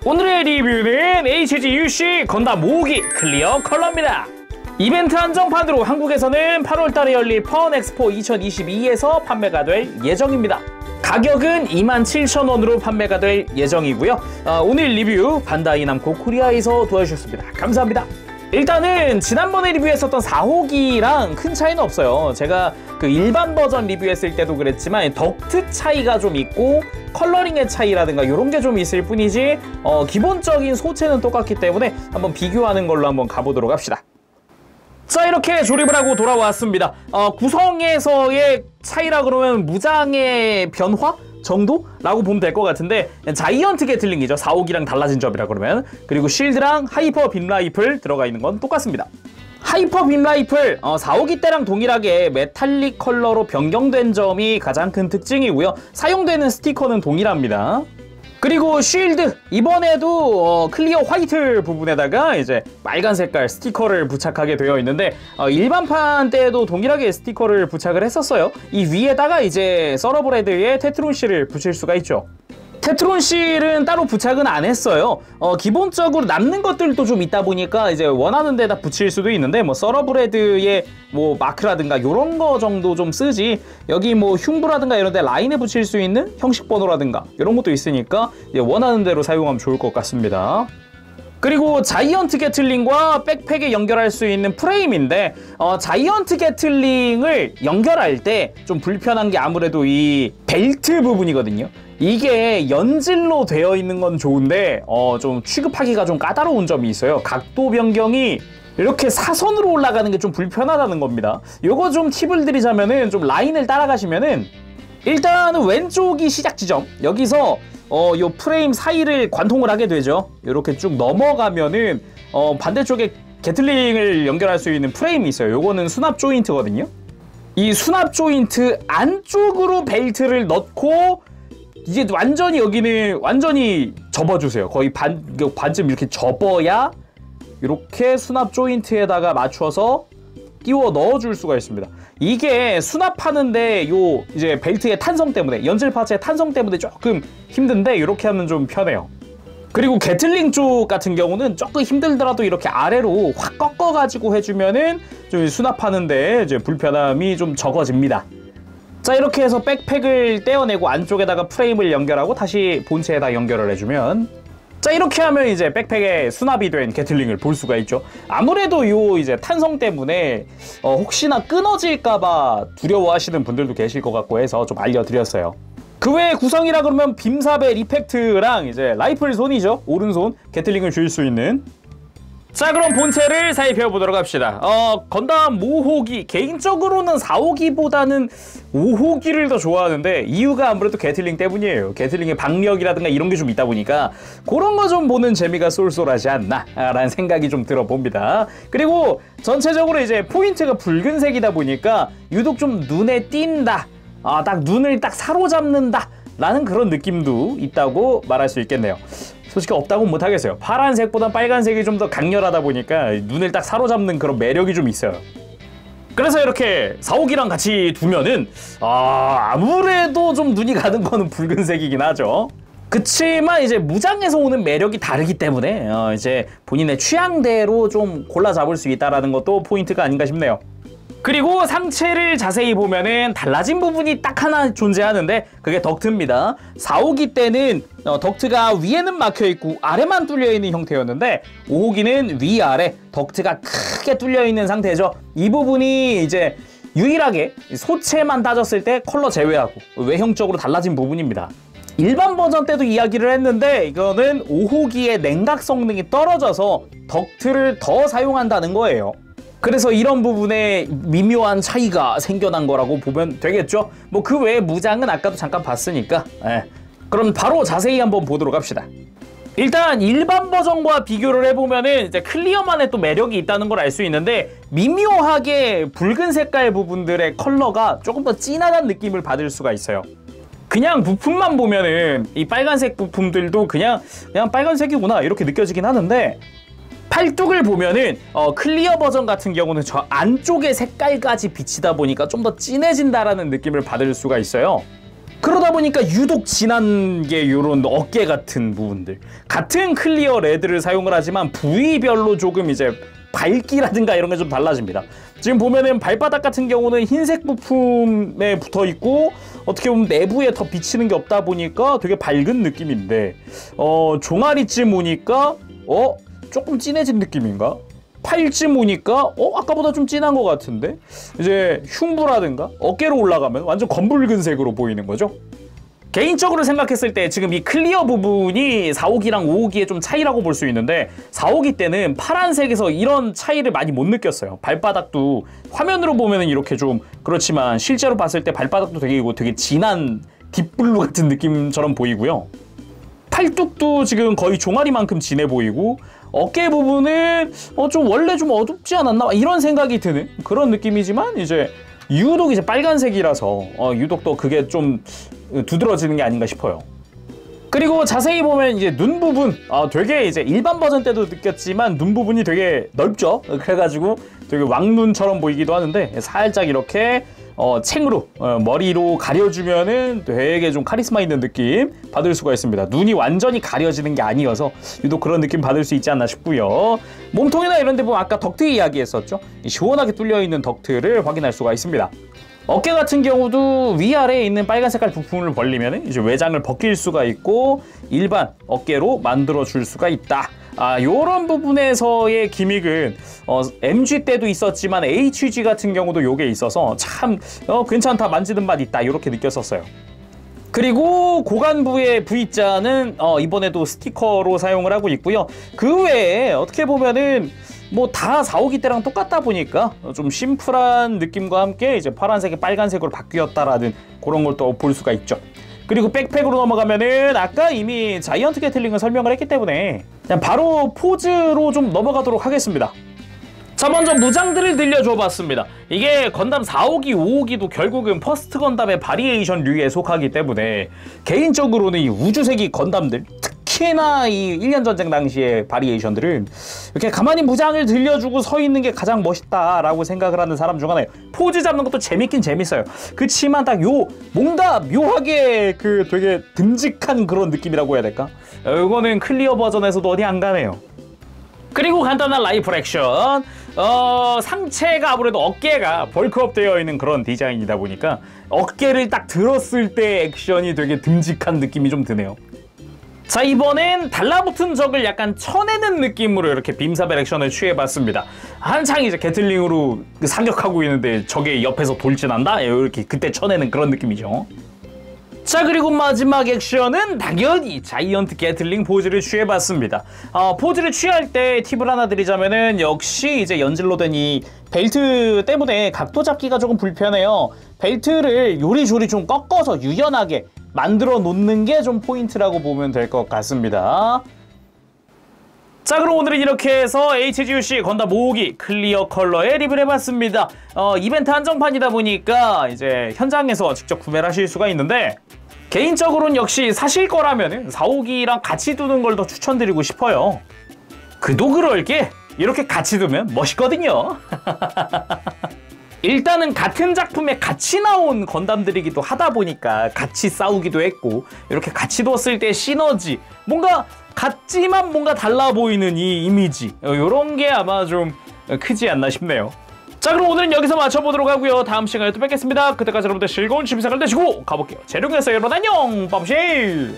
오늘의 리뷰는 HGUC 건담 5호기 클리어 컬러입니다. 이벤트 한정판으로 한국에서는 8월달에 열릴 펀엑스포 2022에서 판매가 될 예정입니다. 가격은 27,000원으로 판매가 될 예정이고요. 오늘 리뷰 반다이 남코 코리아에서 도와주셨습니다. 감사합니다. 일단은 지난번에 리뷰했었던 4호기랑 큰 차이는 없어요. 제가 그 일반 버전 리뷰했을 때도 그랬지만 덕트 차이가 좀 있고 컬러링의 차이라든가 이런 게 좀 있을 뿐이지 기본적인 소체는 똑같기 때문에 한번 비교하는 걸로 한번 가보도록 합시다. 자, 이렇게 조립을 하고 돌아왔습니다. 구성에서의 차이라 그러면 무장의 변화 정도라고 보면 될 것 같은데, 자이언트 게틀링이죠. 4호기랑 달라진 점이라 그러면. 그리고 쉴드랑 하이퍼 빔 라이플 들어가 있는 건 똑같습니다. 하이퍼 빔 라이플 4호기 때랑 동일하게 메탈릭 컬러로 변경된 점이 가장 큰 특징이고요. 사용되는 스티커는 동일합니다. 그리고 쉴드, 이번에도 클리어 화이트 부분에다가 이제 빨간 색깔 스티커를 부착하게 되어 있는데, 일반판 때도 동일하게 스티커를 부착을 했었어요. 이 위에다가 이제 서러브레드의 테트론 실을 붙일 수가 있죠. 테트론 실은 따로 부착은 안 했어요. 기본적으로 남는 것들도 좀 있다 보니까 이제 원하는 데다 붙일 수도 있는데, 뭐 서러브레드의 뭐 마크라든가 요런 거 정도 좀 쓰지, 여기 뭐 흉부라든가 이런 데 라인에 붙일 수 있는 형식 번호라든가 이런 것도 있으니까 이제 원하는 대로 사용하면 좋을 것 같습니다. 그리고 자이언트 게틀링과 백팩에 연결할 수 있는 프레임인데, 자이언트 게틀링을 연결할 때 좀 불편한 게 아무래도 이 벨트 부분이거든요. 이게 연질로 되어 있는 건 좋은데 좀 취급하기가 좀 까다로운 점이 있어요. 각도 변경이 이렇게 사선으로 올라가는 게 좀 불편하다는 겁니다. 요거 좀 팁을 드리자면은, 좀 라인을 따라가시면은 일단은 왼쪽이 시작 지점, 여기서 요 프레임 사이를 관통을 하게 되죠. 이렇게 쭉 넘어가면은 반대쪽에 게틀링을 연결할 수 있는 프레임이 있어요. 요거는 수납 조인트거든요. 이 수납 조인트 안쪽으로 벨트를 넣고 이제 완전히 여기는 완전히 접어주세요. 거의 반쯤 이렇게 접어야 이렇게 수납 조인트에다가 맞춰서 끼워 넣어줄 수가 있습니다. 이게 수납하는데 요 이제 벨트의 탄성 때문에, 연질 파츠의 탄성 때문에 조금 힘든데 이렇게 하면 좀 편해요. 그리고 게틀링 쪽 같은 경우는 조금 힘들더라도 이렇게 아래로 확 꺾어가지고 해주면은 좀 수납하는데 이제 불편함이 좀 적어집니다. 자, 이렇게 해서 백팩을 떼어내고 안쪽에다가 프레임을 연결하고 다시 본체에다 연결을 해주면, 자, 이렇게 하면 이제 백팩에 수납이 된 게틀링을 볼 수가 있죠. 아무래도 요 이제 탄성 때문에 혹시나 끊어질까봐 두려워하시는 분들도 계실 것 같고 해서 좀 알려드렸어요. 그 외에 구성이라 그러면 빔삽의 리팩트랑 이제 라이플 손이죠. 오른손 게틀링을 줄 수 있는. 자, 그럼 본체를 살펴보도록 합시다. 건담 5호기, 개인적으로는 4호기보다는 5호기를 더 좋아하는데, 이유가 아무래도 게틀링 때문이에요. 게틀링의 박력이라든가 이런 게 좀 있다 보니까 그런 거 좀 보는 재미가 쏠쏠하지 않나 라는 생각이 좀 들어봅니다. 그리고 전체적으로 이제 포인트가 붉은색이다 보니까 유독 좀 눈에 띈다, 딱 눈을 딱 사로잡는다 라는 그런 느낌도 있다고 말할 수 있겠네요. 솔직히 없다고는 못하겠어요. 파란색보다 빨간색이 좀 더 강렬하다 보니까 눈을 딱 사로잡는 그런 매력이 좀 있어요. 그래서 이렇게 4호기랑 같이 두면은 아무래도 좀 눈이 가는 거는 붉은색이긴 하죠. 그치만 이제 무장에서 오는 매력이 다르기 때문에 이제 본인의 취향대로 좀 골라 잡을 수 있다는 것도 포인트가 아닌가 싶네요. 그리고 상체를 자세히 보면은 달라진 부분이 딱 하나 존재하는데, 그게 덕트입니다. 4호기 때는 덕트가 위에는 막혀있고 아래만 뚫려있는 형태였는데, 5호기는 위아래 덕트가 크게 뚫려있는 상태죠. 이 부분이 이제 유일하게 소체만 따졌을 때 컬러 제외하고 외형적으로 달라진 부분입니다. 일반 버전 때도 이야기를 했는데, 이거는 5호기의 냉각 성능이 떨어져서 덕트를 더 사용한다는 거예요. 그래서 이런 부분에 미묘한 차이가 생겨난 거라고 보면 되겠죠. 뭐 그 외에 무장은 아까도 잠깐 봤으니까. 그럼 바로 자세히 한번 보도록 합시다. 일단 일반 버전과 비교를 해보면은 이제 클리어만의 또 매력이 있다는 걸 알 수 있는데, 미묘하게 붉은 색깔 부분들의 컬러가 조금 더 진하다는 느낌을 받을 수가 있어요. 그냥 부품만 보면은 이 빨간색 부품들도 그냥 빨간색이구나 이렇게 느껴지긴 하는데, 팔뚝을 보면은 클리어 버전 같은 경우는 저 안쪽의 색깔까지 비치다 보니까 좀 더 진해진다라는 느낌을 받을 수가 있어요. 그러다 보니까 유독 진한 게 요런 어깨 같은 부분들, 같은 클리어 레드를 사용을 하지만 부위별로 조금 이제 밝기라든가 이런 게 좀 달라집니다. 지금 보면은 발바닥 같은 경우는 흰색 부품에 붙어 있고 어떻게 보면 내부에 더 비치는 게 없다 보니까 되게 밝은 느낌인데, 종아리쯤 오니까 조금 진해진 느낌인가? 팔쯤 오니까 아까보다 좀 진한 것 같은데, 이제 흉부라든가 어깨로 올라가면 완전 검붉은색으로 보이는 거죠. 개인적으로 생각했을 때 지금 이 클리어 부분이 4호기랑 5호기의 좀 차이라고 볼 수 있는데, 4호기 때는 파란색에서 이런 차이를 많이 못 느꼈어요. 발바닥도 화면으로 보면은 이렇게 좀 그렇지만 실제로 봤을 때 발바닥도 되게 진한 딥블루 같은 느낌처럼 보이고요. 팔뚝도 지금 거의 종아리만큼 진해 보이고, 어깨 부분은 좀 원래 좀 어둡지 않았나 이런 생각이 드는 그런 느낌이지만, 이제 유독 이제 빨간색이라서 유독 또 그게 좀 두드러지는 게 아닌가 싶어요. 그리고 자세히 보면 이제 눈 부분, 되게 이제 일반 버전 때도 느꼈지만 눈 부분이 되게 넓죠. 그래가지고 되게 왕눈처럼 보이기도 하는데, 살짝 이렇게 챙으로 머리로 가려주면은 되게 좀 카리스마 있는 느낌 받을 수가 있습니다. 눈이 완전히 가려지는 게 아니어서 유독 그런 느낌 받을 수 있지 않나 싶고요. 몸통이나 이런 데 보면 아까 덕트 이야기했었죠. 시원하게 뚫려 있는 덕트를 확인할 수가 있습니다. 어깨 같은 경우도 위아래에 있는 빨간 색깔 부품을 벌리면 이제 외장을 벗길 수가 있고 일반 어깨로 만들어 줄 수가 있다. 요런 부분에서의 기믹은 MG 때도 있었지만 HG 같은 경우도 요게 있어서 참 괜찮다, 만지는 맛 있다, 이렇게 느꼈었어요. 그리고 고관부의 V자는 이번에도 스티커로 사용을 하고 있고요. 그 외에 어떻게 보면은 뭐 다 4호기 때랑 똑같다 보니까 좀 심플한 느낌과 함께 이제 파란색이 빨간색으로 바뀌었다라는 그런 걸 또 볼 수가 있죠. 그리고 백팩으로 넘어가면은 아까 이미 자이언트 게틀링을 설명을 했기 때문에 그냥 바로 포즈로 좀 넘어가도록 하겠습니다. 자, 먼저 무장들을 들려줘 봤습니다. 이게 건담 4호기, 5호기도 결국은 퍼스트 건담의 바리에이션류에 속하기 때문에 개인적으로는 이 우주세기 건담들, 특히나 이 1년 전쟁 당시의 바리에이션들은 이렇게 가만히 무장을 들려주고 서 있는 게 가장 멋있다라고 생각을 하는 사람 중 하나예요. 포즈 잡는 것도 재밌긴 재밌어요. 그치만 딱 뭔가 묘하게 되게 듬직한 그런 느낌이라고 해야 될까? 이거는 클리어 버전에서도 어디 안 가네요. 그리고 간단한 라이플 액션. 상체가 아무래도 어깨가 벌크업 되어 있는 그런 디자인이다 보니까 어깨를 딱 들었을 때 액션이 되게 듬직한 느낌이 좀 드네요. 자, 이번엔 달라붙은 적을 약간 쳐내는 느낌으로 이렇게 빔사벨 액션을 취해봤습니다. 한창 이제 게틀링으로 사격하고 있는데 적의 옆에서 돌진한다? 이렇게 그때 쳐내는 그런 느낌이죠. 자, 그리고 마지막 액션은 당연히 자이언트 게틀링 포즈를 취해봤습니다. 포즈를 취할 때 팁을 하나 드리자면은 역시 이제 연질로 된 이 벨트 때문에 각도 잡기가 조금 불편해요. 벨트를 요리조리 좀 꺾어서 유연하게 만들어 놓는 게 좀 포인트라고 보면 될 것 같습니다. 자, 그럼 오늘은 이렇게 해서 HGUC 건담 5호기 클리어 컬러에 리뷰를 해봤습니다. 이벤트 한정판이다 보니까 이제 현장에서 직접 구매를 하실 수가 있는데, 개인적으로는 역시 사실 거라면 4호기랑 같이 두는 걸 더 추천드리고 싶어요. 그도 그럴 게 이렇게 같이 두면 멋있거든요. 일단은 같은 작품에 같이 나온 건담들이기도 하다 보니까 같이 싸우기도 했고, 이렇게 같이 뒀을 때 시너지, 뭔가 같지만 뭔가 달라 보이는 이 이미지, 이런 게 아마 좀 크지 않나 싶네요. 자, 그럼 오늘은 여기서 마쳐보도록 하고요. 다음 시간에 또 뵙겠습니다. 그때까지 여러분들 즐거운 취미생활 되시고 가볼게요. 재룡이었어요. 여러분 안녕. 빠브실.